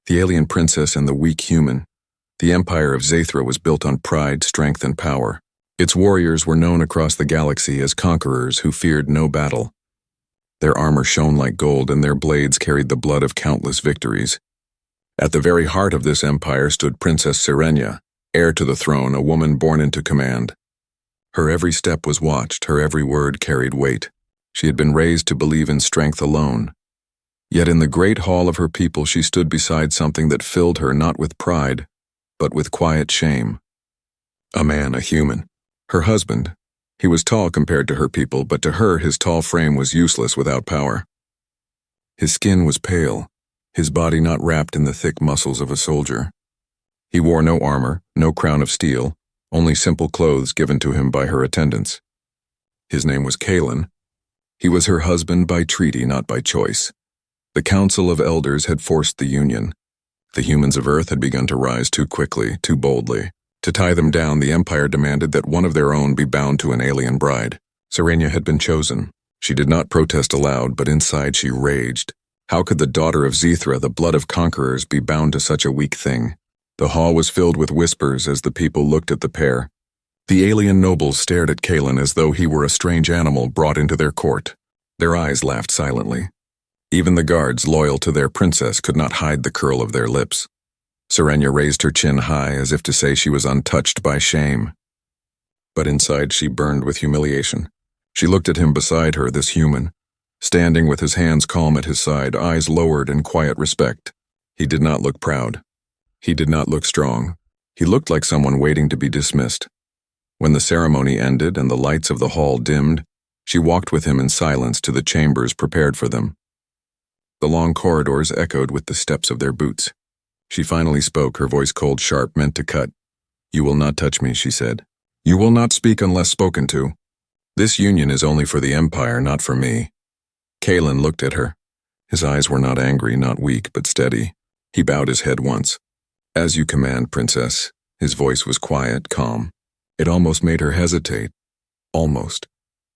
The alien princess and the weak human. The empire of Zathra was built on pride, strength, and power. Its warriors were known across the galaxy as conquerors who feared no battle. Their armor shone like gold, and their blades carried the blood of countless victories. At the very heart of this empire stood Princess Sirenia, heir to the throne, a woman born into command. Her every step was watched, her every word carried weight. She had been raised to believe in strength alone. Yet in the great hall of her people she stood beside something that filled her not with pride, but with quiet shame. A man, a human. Her husband. He was tall compared to her people, but to her his tall frame was useless without power. His skin was pale, his body not wrapped in the thick muscles of a soldier. He wore no armor, no crown of steel, only simple clothes given to him by her attendants. His name was Kalen. He was her husband by treaty, not by choice. The Council of Elders had forced the union. The humans of Earth had begun to rise too quickly, too boldly. To tie them down, the Empire demanded that one of their own be bound to an alien bride. Sirenia had been chosen. She did not protest aloud, but inside she raged. How could the daughter of Zathra, the blood of conquerors, be bound to such a weak thing? The hall was filled with whispers as the people looked at the pair. The alien nobles stared at Kalen as though he were a strange animal brought into their court. Their eyes laughed silently. Even the guards, loyal to their princess, could not hide the curl of their lips. Sirenia raised her chin high as if to say she was untouched by shame. But inside she burned with humiliation. She looked at him beside her, this human, standing with his hands calm at his side, eyes lowered in quiet respect. He did not look proud. He did not look strong. He looked like someone waiting to be dismissed. When the ceremony ended and the lights of the hall dimmed, she walked with him in silence to the chambers prepared for them. The long corridors echoed with the steps of their boots. She finally spoke, her voice cold, sharp, meant to cut. "You will not touch me," she said. "You will not speak unless spoken to. This union is only for the Empire, not for me." Kalen looked at her. His eyes were not angry, not weak, but steady. He bowed his head once. "As you command, Princess." His voice was quiet, calm. It almost made her hesitate. Almost.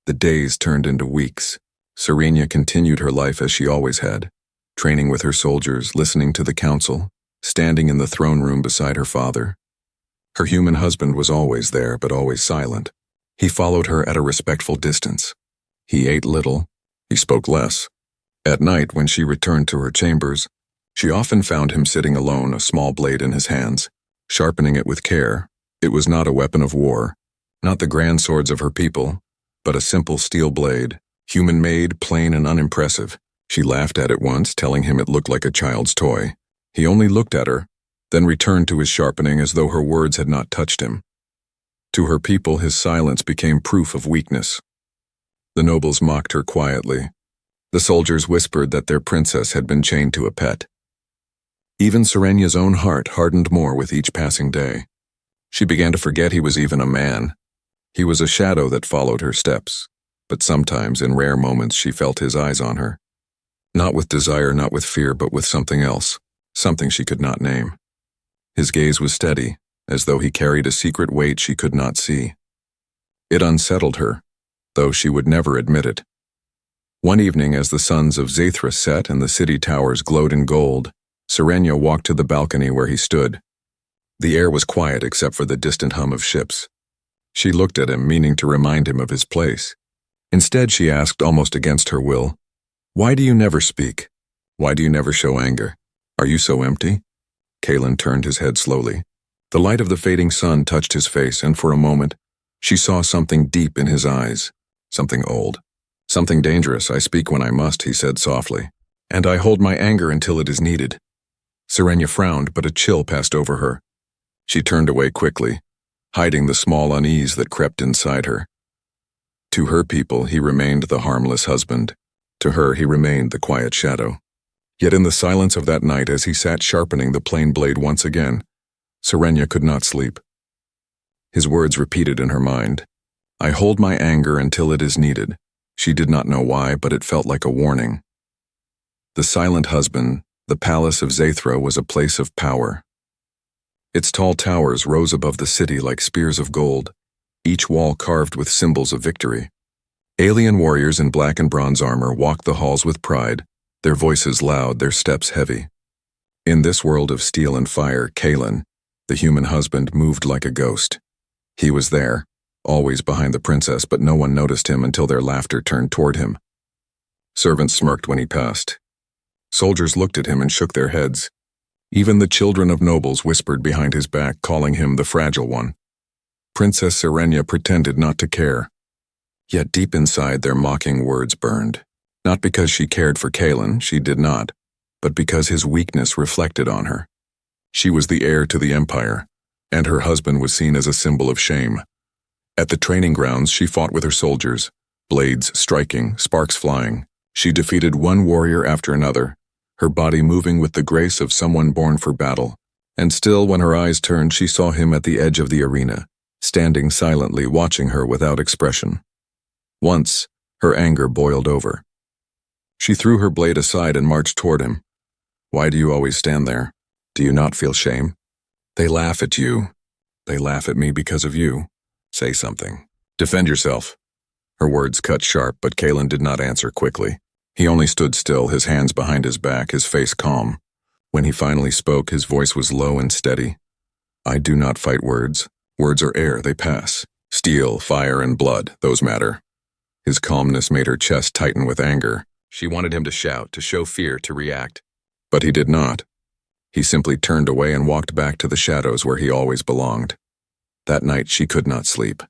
The days turned into weeks. Sirenia continued her life as she always had, training with her soldiers, listening to the council, standing in the throne room beside her father. Her human husband was always there, but always silent. He followed her at a respectful distance. He ate little. He spoke less. At night, when she returned to her chambers, she often found him sitting alone, a small blade in his hands, sharpening it with care. It was not a weapon of war, not the grand swords of her people, but a simple steel blade, human-made, plain and unimpressive. She laughed at it once, telling him it looked like a child's toy. He only looked at her, then returned to his sharpening as though her words had not touched him. To her people, his silence became proof of weakness. The nobles mocked her quietly. The soldiers whispered that their princess had been chained to a pet. Even Sirenia's own heart hardened more with each passing day. She began to forget he was even a man. He was a shadow that followed her steps, but sometimes, in rare moments, she felt his eyes on her. Not with desire, not with fear, but with something else, something she could not name. His gaze was steady, as though he carried a secret weight she could not see. It unsettled her, though she would never admit it. One evening, as the suns of Zathra set and the city towers glowed in gold, Sirenia walked to the balcony where he stood. The air was quiet except for the distant hum of ships. She looked at him, meaning to remind him of his place. Instead, she asked, almost against her will, "Why do you never speak? Why do you never show anger? Are you so empty?" Kalen turned his head slowly. The light of the fading sun touched his face, and for a moment, she saw something deep in his eyes, something old, something dangerous. "I speak when I must," he said softly, "and I hold my anger until it is needed." Sirenia frowned, but a chill passed over her. She turned away quickly, hiding the small unease that crept inside her. To her people, he remained the harmless husband. To her, he remained the quiet shadow. Yet in the silence of that night, as he sat sharpening the plain blade once again, Sirenia could not sleep. His words repeated in her mind. "I hold my anger until it is needed." She did not know why, but it felt like a warning. The silent husband, the palace of Zathra, was a place of power. Its tall towers rose above the city like spears of gold, each wall carved with symbols of victory. Alien warriors in black and bronze armor walked the halls with pride, their voices loud, their steps heavy. In this world of steel and fire, Kalen, the human husband, moved like a ghost. He was there, always behind the princess, but no one noticed him until their laughter turned toward him. Servants smirked when he passed. Soldiers looked at him and shook their heads. Even the children of nobles whispered behind his back, calling him the fragile one. Princess Serenia pretended not to care. Yet deep inside, their mocking words burned. Not because she cared for Kalen, she did not, but because his weakness reflected on her. She was the heir to the empire, and her husband was seen as a symbol of shame. At the training grounds, she fought with her soldiers, blades striking, sparks flying. She defeated one warrior after another, her body moving with the grace of someone born for battle. And still, when her eyes turned, she saw him at the edge of the arena, standing silently, watching her without expression. Once, her anger boiled over. She threw her blade aside and marched toward him. "Why do you always stand there? Do you not feel shame? They laugh at you. They laugh at me because of you. Say something. Defend yourself." Her words cut sharp, but Kalen did not answer quickly. He only stood still, his hands behind his back, his face calm. When he finally spoke, his voice was low and steady. "I do not fight words. Words are air, they pass. Steel, fire, and blood, those matter." His calmness made her chest tighten with anger. She wanted him to shout, to show fear, to react. But he did not. He simply turned away and walked back to the shadows where he always belonged. That night she could not sleep.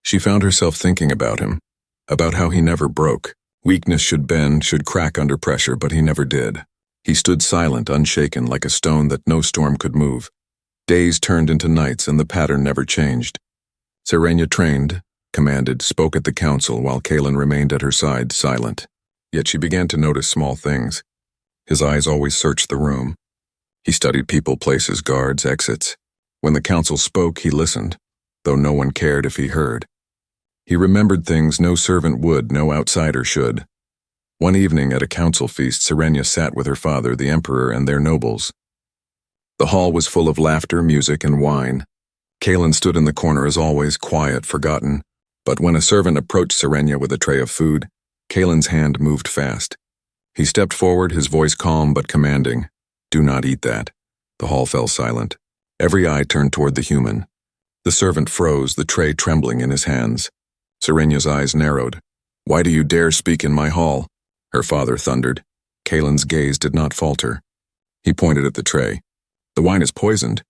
She found herself thinking about him, about how he never broke. Weakness should bend, should crack under pressure, but he never did. He stood silent, unshaken, like a stone that no storm could move. Days turned into nights, and the pattern never changed. Serenia trained, commanded, spoke at the council, while Kalen remained at her side, silent. Yet she began to notice small things. His eyes always searched the room. He studied people, places, guards, exits. When the council spoke, he listened, though no one cared if he heard. He remembered things no servant would, no outsider should. One evening at a council feast, Serenia sat with her father, the emperor, and their nobles. The hall was full of laughter, music, and wine. Kalen stood in the corner as always, quiet, forgotten. But when a servant approached Serenia with a tray of food, Kalen's hand moved fast. He stepped forward, his voice calm but commanding. "Do not eat that." The hall fell silent. Every eye turned toward the human. The servant froze, the tray trembling in his hands. Serenia's eyes narrowed. "Why do you dare speak in my hall?" her father thundered. Kalen's gaze did not falter. He pointed at the tray. "The wine is poisoned."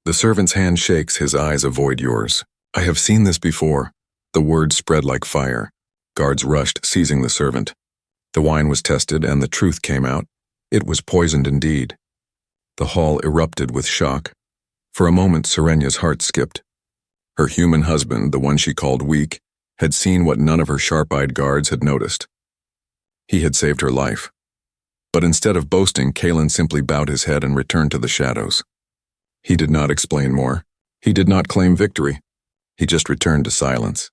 The servant's hand shakes, his eyes avoid yours. "I have seen this before." The words spread like fire. Guards rushed, seizing the servant. The wine was tested, and the truth came out. It was poisoned indeed. The hall erupted with shock. For a moment, Serenia's heart skipped. Her human husband, the one she called weak, had seen what none of her sharp-eyed guards had noticed. He had saved her life. But instead of boasting, Kalen simply bowed his head and returned to the shadows. He did not explain more. He did not claim victory. He just returned to silence.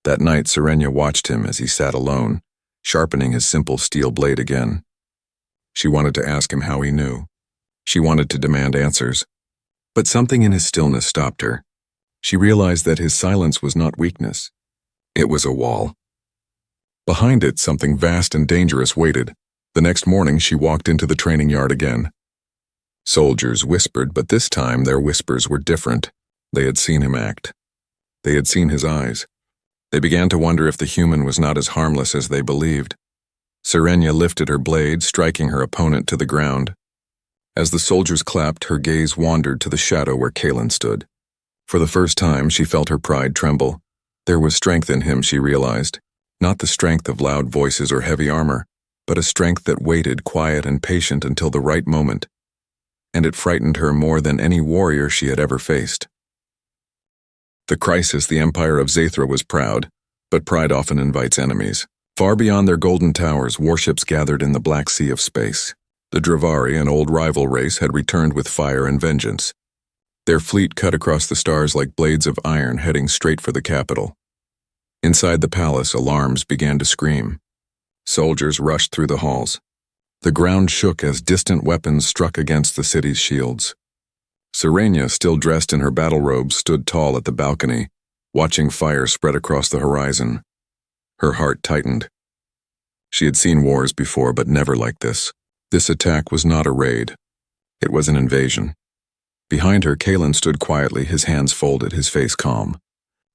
That night, Serenia watched him as he sat alone, sharpening his simple steel blade again. She wanted to ask him how he knew. She wanted to demand answers. But something in his stillness stopped her. She realized that his silence was not weakness. It was a wall. Behind it, something vast and dangerous waited. The next morning, she walked into the training yard again. Soldiers whispered, but this time their whispers were different. They had seen him act. They had seen his eyes. They began to wonder if the human was not as harmless as they believed. Serenia lifted her blade, striking her opponent to the ground. As the soldiers clapped, her gaze wandered to the shadow where Kalen stood. For the first time, she felt her pride tremble. There was strength in him, she realized. Not the strength of loud voices or heavy armor, but a strength that waited, quiet and patient until the right moment. And it frightened her more than any warrior she had ever faced. The crisis, the empire of Zathra was proud, but pride often invites enemies. Far beyond their golden towers, warships gathered in the Black Sea of space. The Dravari, an old rival race, had returned with fire and vengeance. Their fleet cut across the stars like blades of iron, heading straight for the capital. Inside the palace, alarms began to scream. Soldiers rushed through the halls. The ground shook as distant weapons struck against the city's shields. Serenia, still dressed in her battle robes, stood tall at the balcony, watching fire spread across the horizon. Her heart tightened. She had seen wars before, but never like this. This attack was not a raid. It was an invasion. Behind her, Kalen stood quietly, his hands folded, his face calm.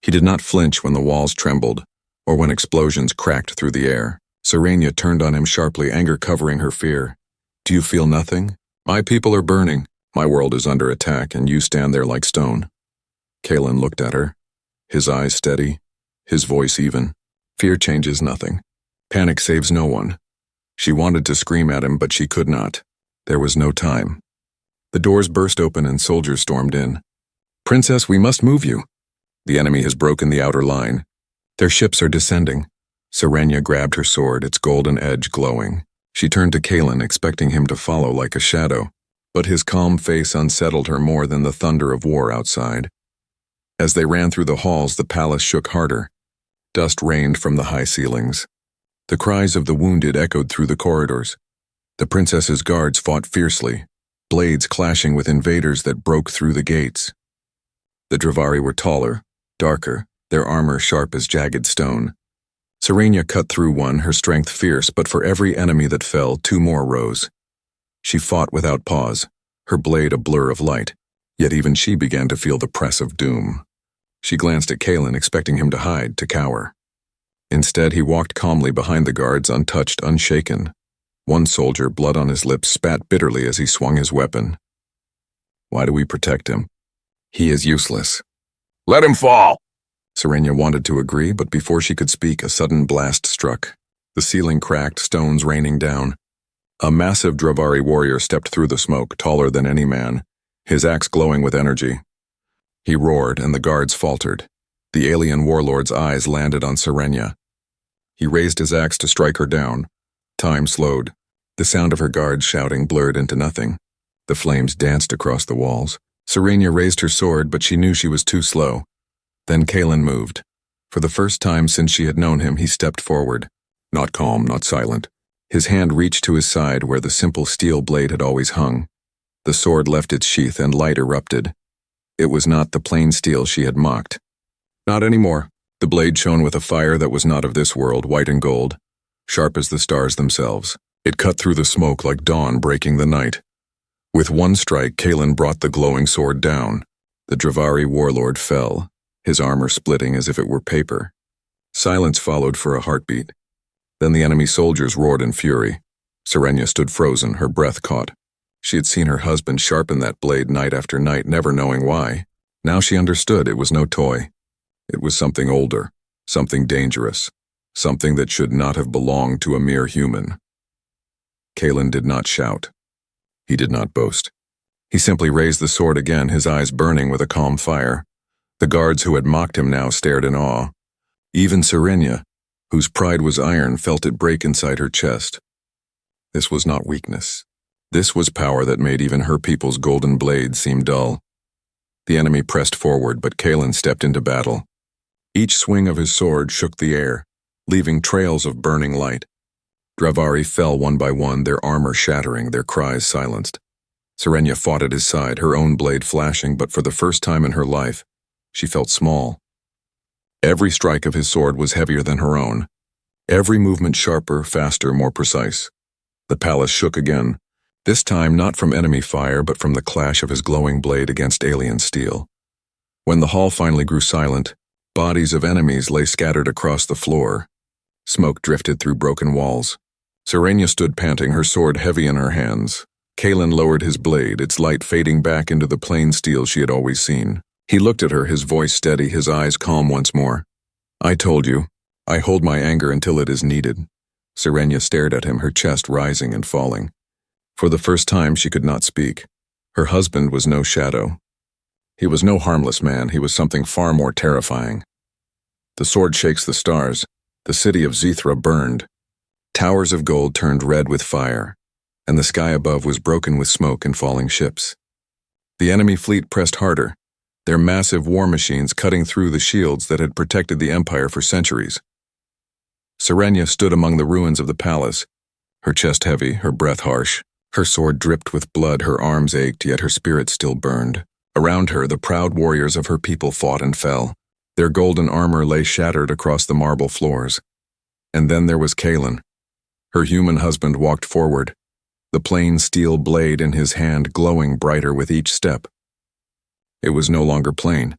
He did not flinch when the walls trembled, or when explosions cracked through the air. Serenia turned on him sharply, anger covering her fear. Do you feel nothing? My people are burning. My world is under attack, and you stand there like stone. Kalen looked at her, his eyes steady, his voice even. Fear changes nothing. Panic saves no one. She wanted to scream at him, but she could not. There was no time. The doors burst open and soldiers stormed in. Princess, we must move you. The enemy has broken the outer line. Their ships are descending. Serenia grabbed her sword, its golden edge glowing. She turned to Kalen, expecting him to follow like a shadow, but his calm face unsettled her more than the thunder of war outside. As they ran through the halls, the palace shook harder. Dust rained from the high ceilings. The cries of the wounded echoed through the corridors. The princess's guards fought fiercely, blades clashing with invaders that broke through the gates. The Dravari were taller, darker, their armor sharp as jagged stone. Serenia cut through one, her strength fierce, but for every enemy that fell, two more rose. She fought without pause, her blade a blur of light, yet even she began to feel the press of doom. She glanced at Kalen, expecting him to hide, to cower. Instead, he walked calmly behind the guards, untouched, unshaken. One soldier, blood on his lips, spat bitterly as he swung his weapon. Why do we protect him? He is useless. Let him fall! Serenia wanted to agree, but before she could speak, a sudden blast struck. The ceiling cracked, stones raining down. A massive Dravari warrior stepped through the smoke, taller than any man, his axe glowing with energy. He roared, and the guards faltered. The alien warlord's eyes landed on Serenia. He raised his axe to strike her down. Time slowed. The sound of her guards shouting blurred into nothing. The flames danced across the walls. Serenia raised her sword, but she knew she was too slow. Then Kalen moved. For the first time since she had known him, he stepped forward. Not calm, not silent. His hand reached to his side where the simple steel blade had always hung. The sword left its sheath and light erupted. It was not the plain steel she had mocked. Not anymore. The blade shone with a fire that was not of this world, white and gold, sharp as the stars themselves. It cut through the smoke like dawn breaking the night. With one strike, Kalen brought the glowing sword down. The Dravari warlord fell, his armor splitting as if it were paper. Silence followed for a heartbeat. Then the enemy soldiers roared in fury. Serenia stood frozen, her breath caught. She had seen her husband sharpen that blade night after night, never knowing why. Now she understood it was no toy. It was something older, something dangerous, something that should not have belonged to a mere human. Kalen did not shout. He did not boast. He simply raised the sword again, his eyes burning with a calm fire. The guards who had mocked him now stared in awe. Even Serenia, whose pride was iron, felt it break inside her chest. This was not weakness. This was power that made even her people's golden blades seem dull. The enemy pressed forward, but Kalen stepped into battle. Each swing of his sword shook the air, leaving trails of burning light. Dravari fell one by one, their armor shattering, their cries silenced. Serenia fought at his side, her own blade flashing, but for the first time in her life, she felt small. Every strike of his sword was heavier than her own. Every movement sharper, faster, more precise. The palace shook again, this time not from enemy fire, but from the clash of his glowing blade against alien steel. When the hall finally grew silent, bodies of enemies lay scattered across the floor. Smoke drifted through broken walls. Serenia stood panting, her sword heavy in her hands. Kalen lowered his blade, its light fading back into the plain steel she had always seen. He looked at her, his voice steady, his eyes calm once more. I told you. I hold my anger until it is needed. Serenia stared at him, her chest rising and falling. For the first time, she could not speak. Her husband was no shadow. He was no harmless man, he was something far more terrifying. The sword shakes the stars. The city of Zethra burned. Towers of gold turned red with fire, and the sky above was broken with smoke and falling ships. The enemy fleet pressed harder, their massive war machines cutting through the shields that had protected the empire for centuries. Serenia stood among the ruins of the palace, her chest heavy, her breath harsh. Her sword dripped with blood, her arms ached, yet her spirit still burned. Around her, the proud warriors of her people fought and fell. Their golden armor lay shattered across the marble floors. And then there was Kalen. Her human husband walked forward. the plain steel blade in his hand glowing brighter with each step. It was no longer plain.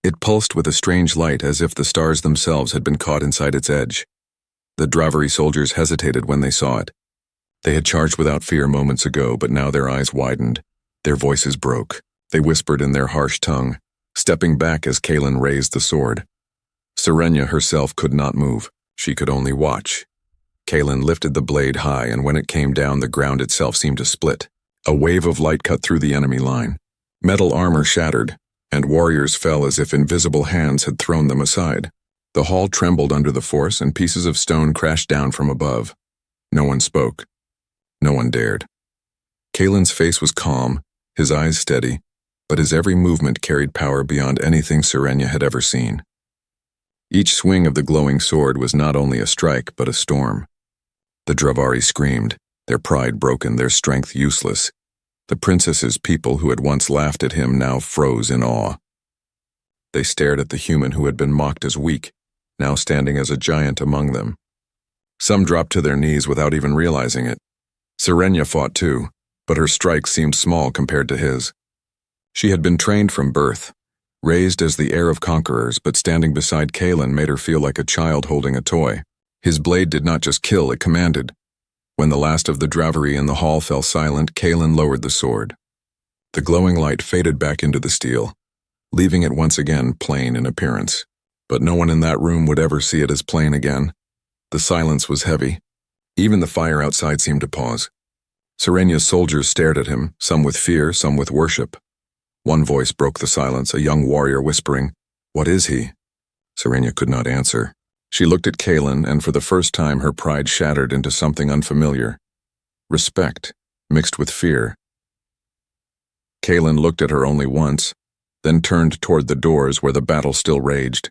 It pulsed with a strange light as if the stars themselves had been caught inside its edge. The Dravari soldiers hesitated when they saw it. They had charged without fear moments ago, but now their eyes widened. Their voices broke. They whispered in their harsh tongue, stepping back as Kaelin raised the sword. Serenia herself could not move. She could only watch. Kaelin lifted the blade high, and when it came down, the ground itself seemed to split. A wave of light cut through the enemy line. Metal armor shattered, and warriors fell as if invisible hands had thrown them aside. The hall trembled under the force, and pieces of stone crashed down from above. No one spoke. No one dared. Kaelin's face was calm, his eyes steady, but his every movement carried power beyond anything Serenia had ever seen. Each swing of the glowing sword was not only a strike, but a storm. The Dravari screamed, their pride broken, their strength useless. The princess's people who had once laughed at him now froze in awe. They stared at the human who had been mocked as weak, now standing as a giant among them. Some dropped to their knees without even realizing it. Serenia fought too, but her strikes seemed small compared to his. She had been trained from birth, raised as the heir of conquerors, but standing beside Kaelin made her feel like a child holding a toy. His blade did not just kill, it commanded. When the last of the Dravari in the hall fell silent, Kaelin lowered the sword. The glowing light faded back into the steel, leaving it once again plain in appearance. But no one in that room would ever see it as plain again. The silence was heavy. Even the fire outside seemed to pause. Serenia's soldiers stared at him, some with fear, some with worship. One voice broke the silence, a young warrior whispering, "What is he?" Serenia could not answer. She looked at Kaelin, and for the first time her pride shattered into something unfamiliar. Respect, mixed with fear. Kaelin looked at her only once, then turned toward the doors where the battle still raged.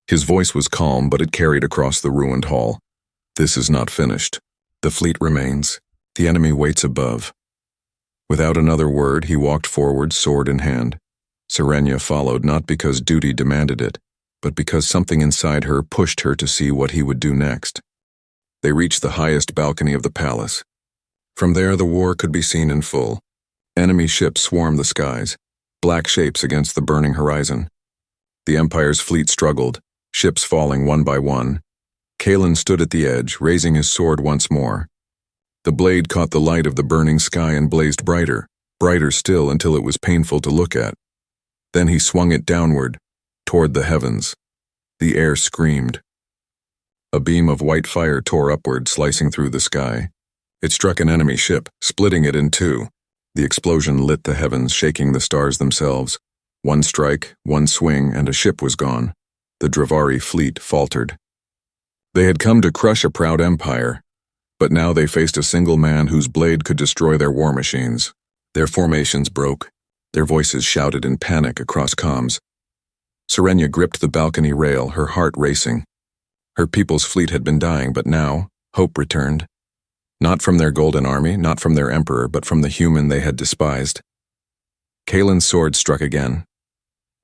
His voice was calm, but it carried across the ruined hall. "This is not finished. The fleet remains. The enemy waits above." Without another word, he walked forward, sword in hand. Serenia followed, not because duty demanded it, but because something inside her pushed her to see what he would do next. They reached the highest balcony of the palace. From there, the war could be seen in full. Enemy ships swarmed the skies, black shapes against the burning horizon. The Empire's fleet struggled, ships falling one by one. Kaelin stood at the edge, raising his sword once more. The blade caught the light of the burning sky and blazed brighter, brighter still until it was painful to look at. Then he swung it downward, toward the heavens. The air screamed. A beam of white fire tore upward, slicing through the sky. It struck an enemy ship, splitting it in two. The explosion lit the heavens, shaking the stars themselves. One strike, one swing, and a ship was gone. The Dravari fleet faltered. They had come to crush a proud empire, but now they faced a single man whose blade could destroy their war machines. Their formations broke. Their voices shouted in panic across comms. Serenia gripped the balcony rail, her heart racing. Her people's fleet had been dying, but now, hope returned. Not from their golden army, not from their emperor, but from the human they had despised. Kaelin's sword struck again.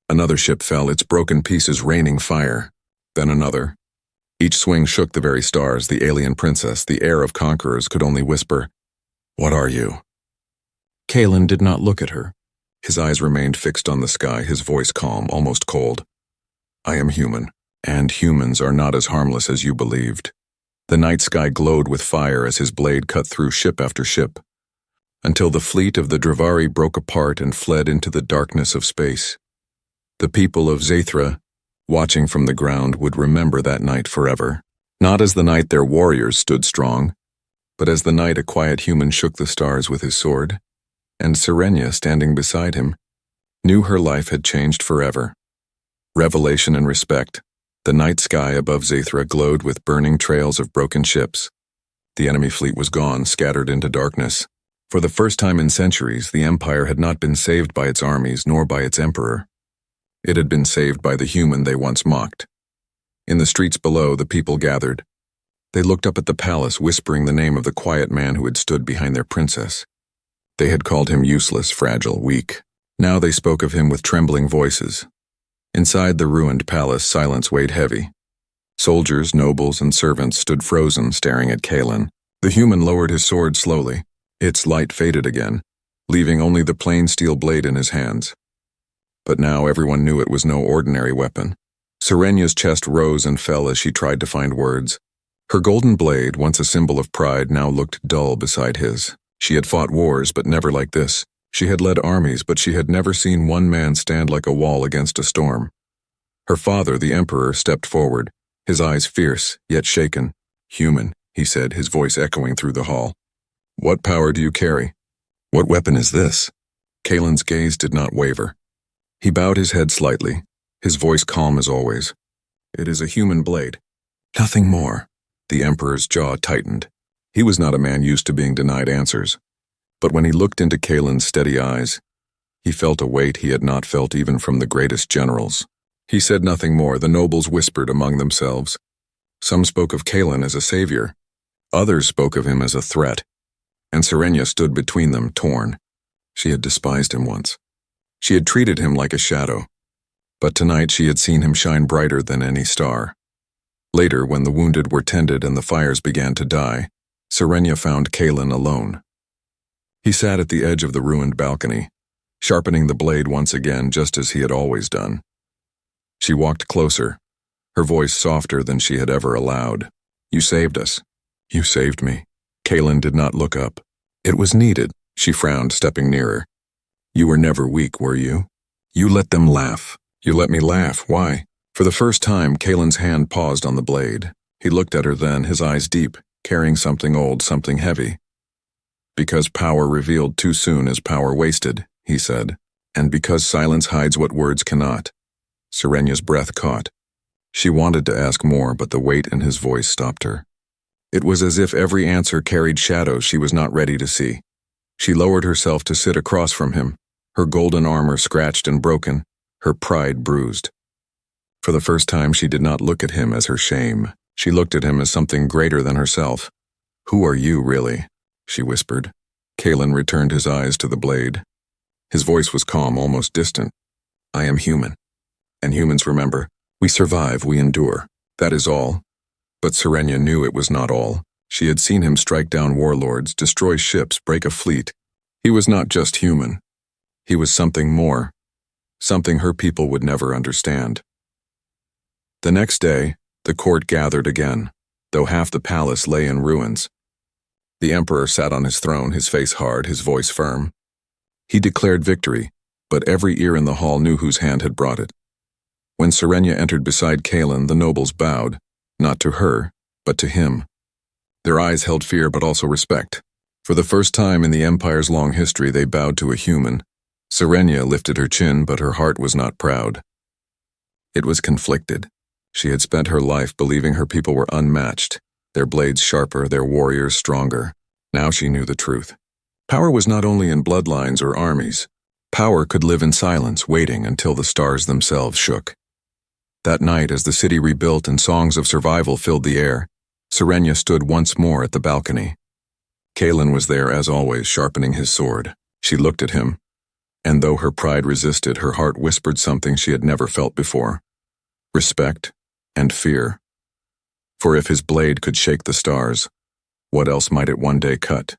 Another ship fell, its broken pieces raining fire. Then another. Each swing shook the very stars. The alien princess, the heir of conquerors, could only whisper, "What are you?" Kaelin did not look at her. His eyes remained fixed on the sky, his voice calm, almost cold. "I am human, and humans are not as harmless as you believed." The night sky glowed with fire as his blade cut through ship after ship, until the fleet of the Dravari broke apart and fled into the darkness of space. The people of Zathra, watching from the ground, would remember that night forever. Not as the night their warriors stood strong, but as the night a quiet human shook the stars with his sword, and Serenia, standing beside him, knew her life had changed forever. Revelation and respect. The night sky above Zathra glowed with burning trails of broken ships. The enemy fleet was gone, scattered into darkness. For the first time in centuries, the Empire had not been saved by its armies nor by its emperor. It had been saved by the human they once mocked. In the streets below, the people gathered. They looked up at the palace, whispering the name of the quiet man who had stood behind their princess. They had called him useless, fragile, weak. Now they spoke of him with trembling voices. Inside the ruined palace, silence weighed heavy. Soldiers, nobles, and servants stood frozen, staring at Kaelin. The human lowered his sword slowly. Its light faded again, leaving only the plain steel blade in his hands. But now everyone knew it was no ordinary weapon. Serenya's chest rose and fell as she tried to find words. Her golden blade, once a symbol of pride, now looked dull beside his. She had fought wars, but never like this. She had led armies, but she had never seen one man stand like a wall against a storm. Her father, the Emperor, stepped forward, his eyes fierce, yet shaken. "Human," he said, his voice echoing through the hall. "What power do you carry? What weapon is this?" Kalen's gaze did not waver. He bowed his head slightly, his voice calm as always. "It is a human blade. Nothing more." The Emperor's jaw tightened. He was not a man used to being denied answers. But when he looked into Kalen's steady eyes, he felt a weight he had not felt even from the greatest generals. He said nothing more. The nobles whispered among themselves. Some spoke of Kalen as a savior. Others spoke of him as a threat. And Serenya stood between them, torn. She had despised him once. She had treated him like a shadow. But tonight she had seen him shine brighter than any star. Later, when the wounded were tended and the fires began to die, Serenya found Kalen alone. He sat at the edge of the ruined balcony, sharpening the blade once again just as he had always done. She walked closer, her voice softer than she had ever allowed. "You saved us. You saved me." Kalen did not look up. "It was needed," she frowned, stepping nearer. "You were never weak, were you? You let them laugh. You let me laugh. Why?" For the first time, Kalen's hand paused on the blade. He looked at her then, his eyes deep, carrying something old, something heavy. "Because power revealed too soon is power wasted," he said, "and because silence hides what words cannot." Serenya's breath caught. She wanted to ask more, but the weight in his voice stopped her. It was as if every answer carried shadows she was not ready to see. She lowered herself to sit across from him, her golden armor scratched and broken, her pride bruised. For the first time, she did not look at him as her shame. She looked at him as something greater than herself. "Who are you, really?" she whispered. Kalen returned his eyes to the blade. His voice was calm, almost distant. "I am human. And humans remember. We survive, we endure. That is all." But Serenya knew it was not all. She had seen him strike down warlords, destroy ships, break a fleet. He was not just human. He was something more. Something her people would never understand. The next day, the court gathered again, though half the palace lay in ruins. The Emperor sat on his throne, his face hard, his voice firm. He declared victory, but every ear in the hall knew whose hand had brought it. When Serenya entered beside Kalen, the nobles bowed, not to her, but to him. Their eyes held fear but also respect. For the first time in the Empire's long history, they bowed to a human. Serenya lifted her chin, but her heart was not proud. It was conflicted. She had spent her life believing her people were unmatched, their blades sharper, their warriors stronger. Now she knew the truth. Power was not only in bloodlines or armies. Power could live in silence, waiting until the stars themselves shook. That night, as the city rebuilt and songs of survival filled the air, Serenya stood once more at the balcony. Kalen was there as always, sharpening his sword. She looked at him, and though her pride resisted, her heart whispered something she had never felt before. Respect and fear. For if his blade could shake the stars, what else might it one day cut?